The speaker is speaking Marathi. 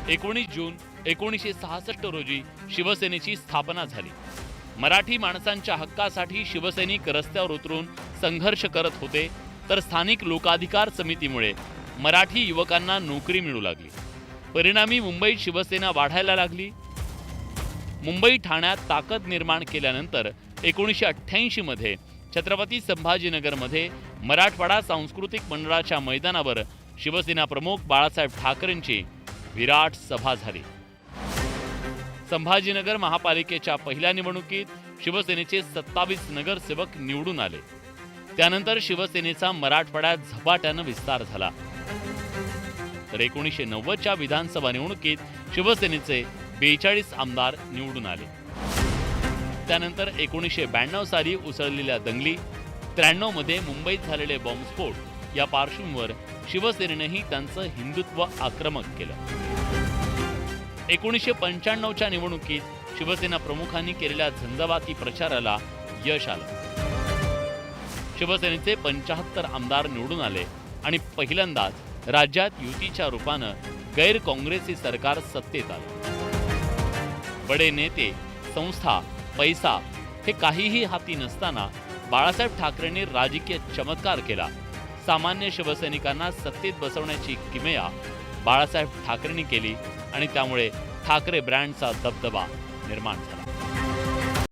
19 जून 1966 रोजी शिवसेनेची स्थापना झाली। मराठी माणसांच्या हक्कासाठी शिवसैनिक रस्त्यावर उतरून संघर्ष करत होते, तर स्थानिक लोकाधिकार समितीमुळे मराठी युवकांना नोकरी मिळू लागली। परिणामी मुंबईत शिवसेना वाढायला लागली। मुंबई ठाण्यात ताकद निर्माण केल्यानंतर 1988 मध्ये छत्रपती संभाजीनगरमध्ये मराठवाडा सांस्कृतिक मंडळाच्या मैदानावर शिवसेना प्रमुख बाळासाहेब ठाकरेंची विराट सभा झाली। संभाजीनगर महापालिकेच्या पहिल्या निवडणुकीत शिवसेनेचे 27 नगरसेवक निवडून आले। त्यानंतर शिवसेनेचा मराठवाड्यात झपाट्याने विस्तार झाला। तर 1990च्या विधानसभा निवडणुकीत शिवसेनेचे 42 आमदार निवडून आले। त्यानंतर 1992 साली उसळलेल्या दंगली, 93 मध्ये मुंबईत झालेले बॉम्बस्फोट या पार्श्वभूमीवर शिवसेनेनेही त्यांचं हिंदुत्व आक्रमक केलं। 1995च्या निवडणुकीत शिवसेना प्रमुखांनी केलेल्या झंझावाती प्रचाराला यश आलं। शिवसेनेचे 75 आमदार निवडून आले आणि पहिल्यांदाच राज्यात युतीच्या रूपानं गैर काँग्रेसी सरकार सत्तेत आलं। बडे नेते, संस्था, पैसा हे काहीही हाती नसताना बाळासाहेब ठाकरेंनी राजकीय चमत्कार केला। सामान्य शिवसैनिकांना सत्तेत बसवण्याची किमया बाळासाहेब ठाकरेंनी केली आणि त्यामुळे ठाकरे ब्रँडचा दबदबा निर्माण झाला।